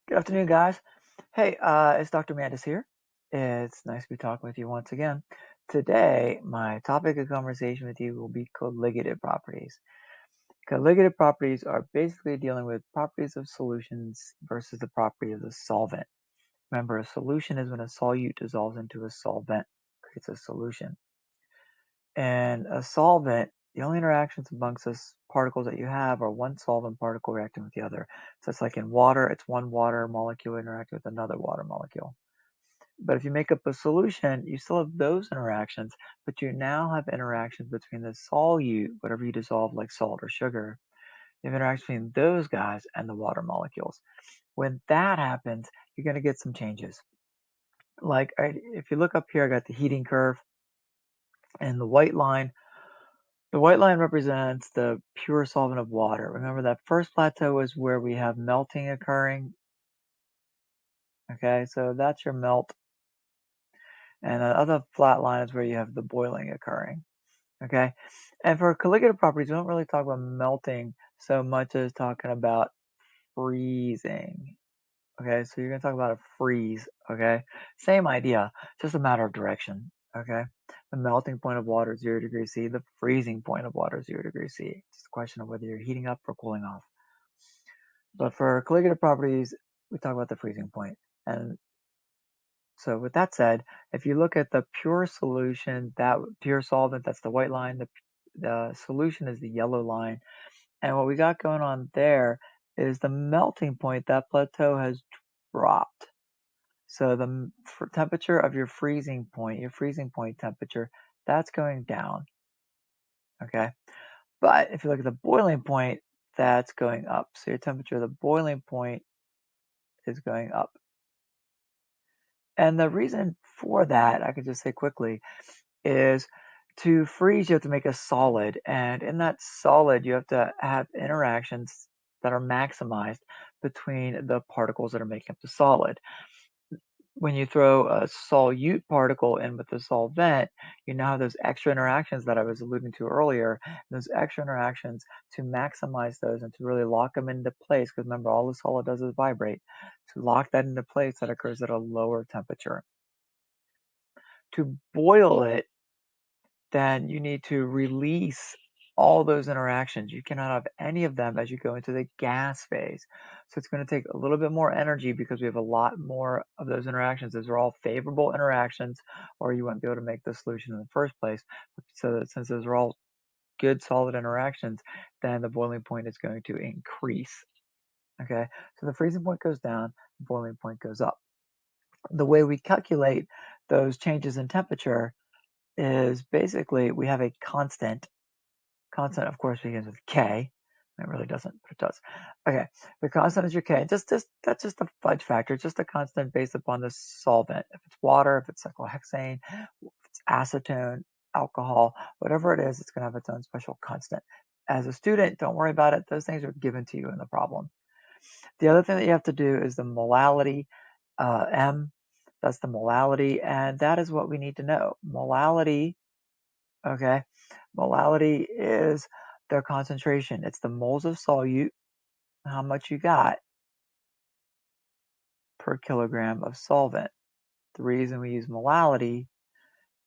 Good afternoon, guys. Hey, it's Dr. Mandis here. It's nice to be talking with you once again. Today, my topic of conversation with you will be colligative properties. Colligative properties are basically dealing with properties of solutions versus the property of the solvent. Remember, a solution is when a solute dissolves into a solvent, creates a solution. And a solvent, the only interactions amongst those particles that you have are one solvent particle reacting with the other. So it's like in water, it's one water molecule interacting with another water molecule. But if you make up a solution, you still have those interactions, but you now have interactions between the solute, whatever you dissolve like salt or sugar. You have interactions between those guys and the water molecules. When that happens, you're going to get some changes. Like if you look up here, I got the heating curve and the white line. The white line represents the pure solvent of water. Remember that first plateau is where we have melting occurring. Okay, so that's your melt. And the other flat line is where you have the boiling occurring. Okay, and for colligative properties, we don't really talk about melting so much as talking about freezing. Okay, so you're going to talk about a freeze. Okay, same idea, just a matter of direction. Okay, the melting point of water is 0 degrees C. The freezing point of water is 0 degrees C. It's a question of whether you're heating up or cooling off. But for colligative properties, we talk about the freezing point. And so with that said, if you look at the pure solution, that pure solvent, that's the white line. The solution is the yellow line. And what we got going on there is the melting point, that plateau has dropped. So the temperature of your freezing point temperature, that's going down. Okay. But if you look at the boiling point, that's going up. So your temperature of the boiling point is going up. And the reason for that, I could just say quickly, is to freeze, you have to make a solid. And in that solid, you have to have interactions that are maximized between the particles that are making up the solid. When you throw a solute particle in with the solvent, you now have those extra interactions that I was alluding to earlier, those extra interactions to maximize those and to really lock them into place. Because remember, all the solid does is vibrate. To lock that into place, that occurs at a lower temperature. To boil it, then you need to release all those interactions. You cannot have any of them as you go into the gas phase. So it's going to take a little bit more energy because we have a lot more of those interactions. Those are all favorable interactions, or you wouldn't be able to make the solution in the first place. So that since those are all good solid interactions, then the boiling point is going to increase. Okay, so the freezing point goes down, the boiling point goes up. The way we calculate those changes in temperature is basically we have a constant. Constant, of course, begins with K. It really doesn't, but it does. Okay, the constant is your K. That's just a fudge factor, just a constant based upon the solvent. If it's water, if it's cyclohexane, if it's acetone, alcohol, whatever it is, it's going to have its own special constant. As a student, don't worry about it. Those things are given to you in the problem. The other thing that you have to do is the molality. M, that's the molality, and that is what we need to know. Molality, okay, molality is their concentration. It's the moles of solute, how much you got per kilogram of solvent. The reason we use molality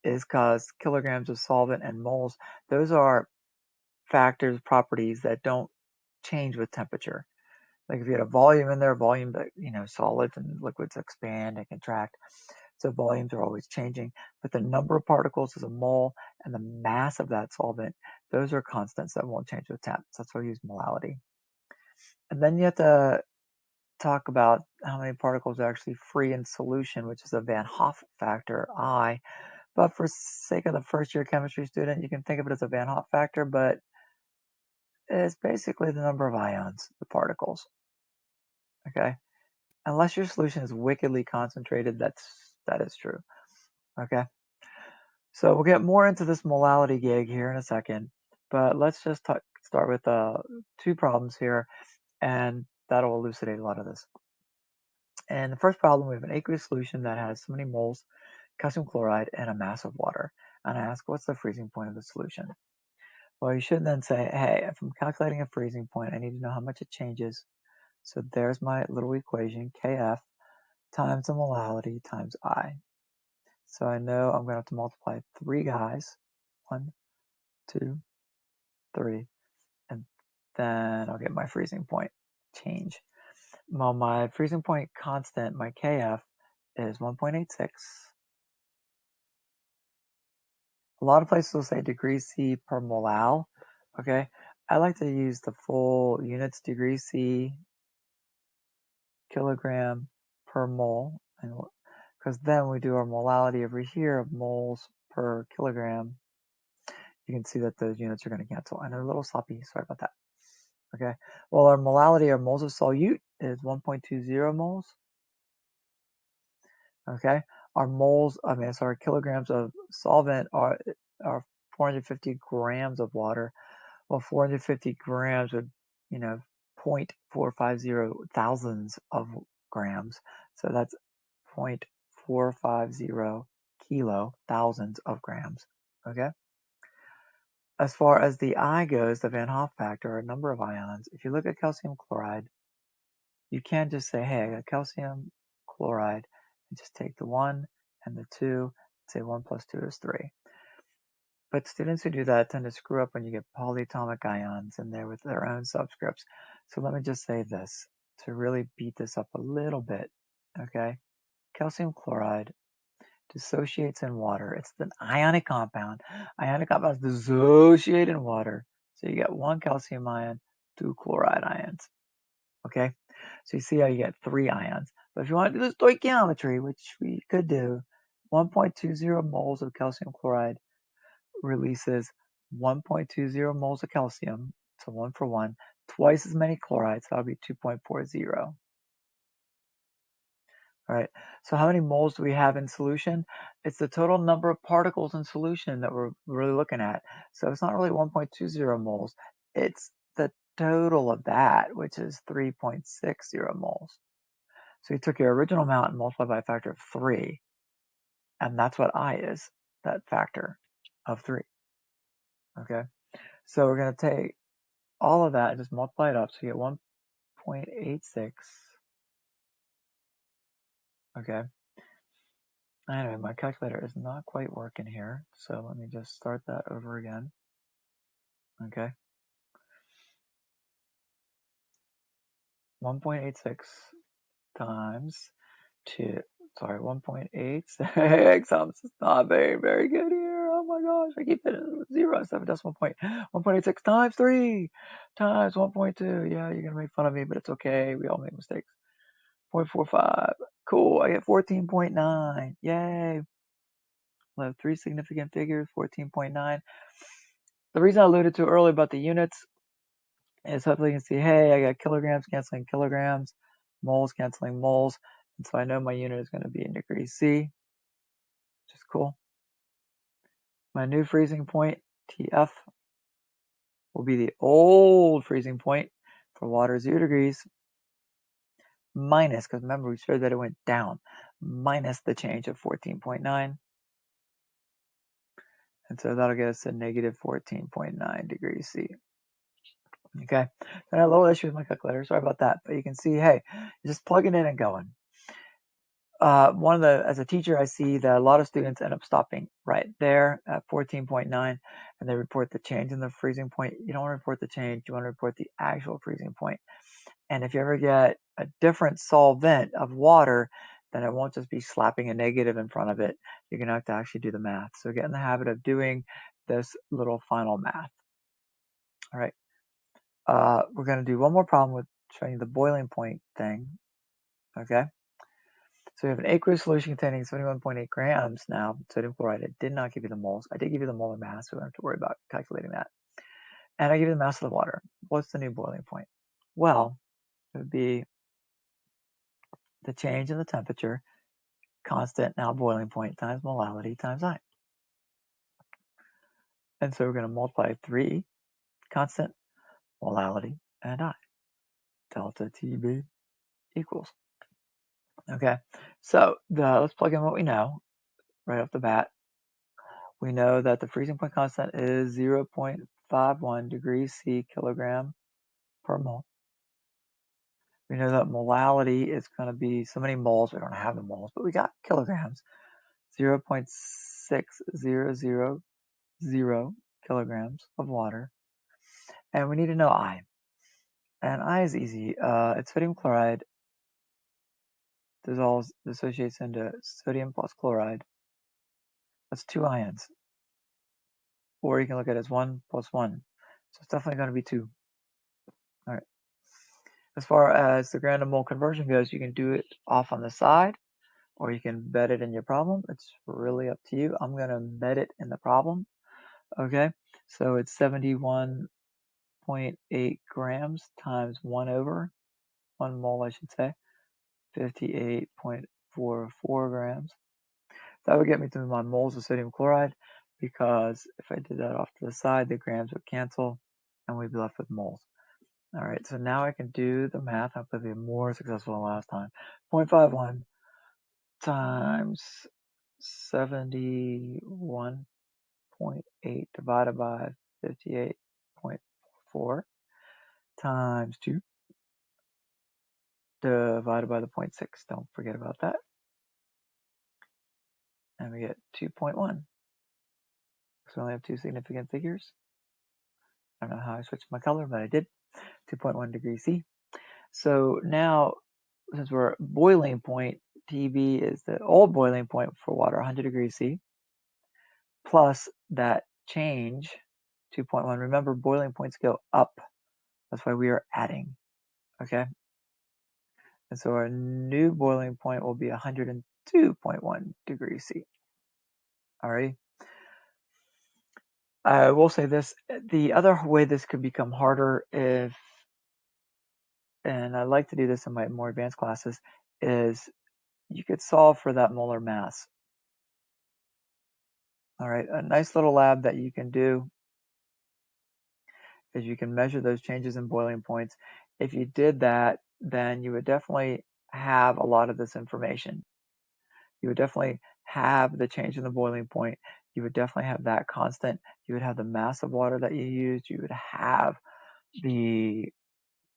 is because kilograms of solvent and moles, those are factors, properties that don't change with temperature. Like if you had a volume in there, volume that, solids and liquids expand and contract. So volumes are always changing, but the number of particles is a mole and the mass of that solvent, those are constants that won't change with temp. So that's why we use molality. And then you have to talk about how many particles are actually free in solution, which is a Van Hoff factor, I. But for sake of the first year chemistry student, you can think of it as a Van Hoff factor, but it's basically the number of ions, the particles. Okay? Unless your solution is wickedly concentrated, that is true. Okay? So we'll get more into this molality gig here in a second, but let's just start with two problems here, and that'll elucidate a lot of this. And the first problem, we have an aqueous solution that has so many moles, calcium chloride, and a mass of water. And I ask, what's the freezing point of the solution? Well, you should then say, hey, if I'm calculating a freezing point, I need to know how much it changes. So there's my little equation, Kf times the molality times I. So I know I'm going to have to multiply 3 guys. 1, 2, 3, and then I'll get my freezing point change. Well, my freezing point constant, my Kf, is 1.86. A lot of places will say degrees C per molal. Okay, I like to use the full units, degrees C, kilogram per mole, and because then we do our molality over here of moles per kilogram. You can see that those units are going to cancel. I know, a little sloppy, sorry about that. Okay, well, our molality, our moles of solute, is 1.20 moles. Okay, our moles, sorry, kilograms of solvent are 450 grams of water. Well, 450 grams would, 0.450 thousands of grams. So that's 0.450 kilo, thousands of grams. Okay. As far as the I goes, the Van Hoff factor, or number of ions, if you look at calcium chloride, you can't just say, hey, I got calcium chloride, and just take the 1 and the 2, and say 1 plus 2 is 3. But students who do that tend to screw up when you get polyatomic ions in there with their own subscripts. So let me just say this to really beat this up a little bit, okay? Calcium chloride dissociates in water. It's an ionic compound. Ionic compounds dissociate in water. So you get 1 calcium ion, 2 chloride ions, okay? So you see how you get 3 ions. But if you want to do the stoichiometry, which we could do, 1.20 moles of calcium chloride releases 1.20 moles of calcium, so 1 for 1, twice as many chlorides, so that'll be 2.40. All right, so how many moles do we have in solution? It's the total number of particles in solution that we're really looking at. So it's not really 1.20 moles, it's the total of that, which is 3.60 moles. So you took your original amount and multiplied by a factor of 3, and that's what I is, that factor of 3. Okay, so we're going to take all of that and just multiply it up. So you get 1.86. Okay. Anyway, my calculator is not quite working here. So let me just start that over again. Okay. 1.86 times 1.86. I'm just not very, very good here. Oh my gosh. I keep hitting 0 instead of a decimal point. 1.86 times 3 times 1.2. Yeah, you're going to make fun of me, but it's okay. We all make mistakes. 0.45. Cool. I get 14.9. Yay. We'll have 3 significant figures, 14.9. The reason I alluded to earlier about the units is hopefully you can see, hey, I got kilograms canceling kilograms, moles canceling moles. And so I know my unit is going to be in degrees C, which is cool. My new freezing point, TF, will be the old freezing point for water 0 degrees minus, because remember we showed that it went down, minus the change of 14.9. And so that'll get us to negative 14.9 degrees C. Okay, I had a little issue with my calculator, sorry about that. But you can see, hey, you're just plugging in and going. As a teacher, I see that a lot of students end up stopping right there at 14.9, and they report the change in the freezing point. You don't want to report the change, you want to report the actual freezing point. And if you ever get a different solvent of water, then it won't just be slapping a negative in front of it. You're going to have to actually do the math. So get in the habit of doing this little final math. All right. We're going to do one more problem with showing you the boiling point thing. Okay. So we have an aqueous solution containing 71.8 grams now, sodium chloride. It did not give you the moles. I did give you the molar mass, so we don't have to worry about calculating that. And I give you the mass of the water. What's the new boiling point? Well, it would be the change in the temperature, constant, now boiling point, times molality, times I. And so we're going to multiply 3, constant, molality, and I. Delta TB equals. Okay, so let's plug in what we know right off the bat. We know that the freezing point constant is 0.51 degrees C kilogram per mole. We know that molality is going to be so many moles. We don't have the moles, but we got kilograms. 0.6000 kilograms of water. And we need to know I. And I is easy. It's sodium chloride dissociates into sodium plus chloride. That's 2 ions. Or you can look at it as 1 plus 1. So it's definitely going to be 2. All right. As far as the gram to mole conversion goes, you can do it off on the side, or you can embed it in your problem. It's really up to you. I'm going to embed it in the problem. Okay. So it's 71.8 grams times 1 over 1 mole, I should say, 58.44 grams. That would get me to my moles of sodium chloride, because if I did that off to the side, the grams would cancel and we'd be left with moles. All right, so now I can do the math. I'll be more successful than last time. 0.51 times 71.8 divided by 58.4 times 2 divided by the 0.6. Don't forget about that. And we get 2.1. So we only have 2 significant figures. I don't know how I switched my color, but I did. 2.1 degrees C. So now, since we're at boiling point, TB is the old boiling point for water, 100 degrees C, plus that change, 2.1. Remember, boiling points go up. That's why we are adding, okay? And so our new boiling point will be 102.1 degrees C. All right. I will say this, the other way this could become harder and I like to do this in my more advanced classes, is you could solve for that molar mass. All right, a nice little lab that you can do is you can measure those changes in boiling points. If you did that, then you would definitely have a lot of this information. You would definitely have the change in the boiling point. You would definitely have that constant. You would have the mass of water that you used. You would have the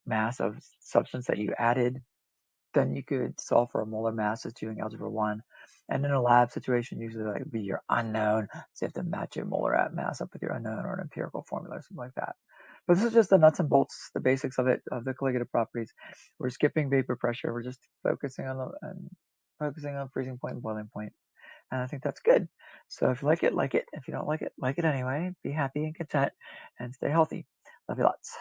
mass of substance that you added. Then you could solve for a molar mass as doing algebra 1. And in a lab situation, usually that would be your unknown. So you have to match your molar mass up with your unknown or an empirical formula or something like that. But this is just the nuts and bolts, the basics of it, of the colligative properties. We're skipping vapor pressure. We're just focusing on freezing point and boiling point. And I think that's good. So if you like it, like it. If you don't like it anyway. Be happy and content and stay healthy. Love you lots.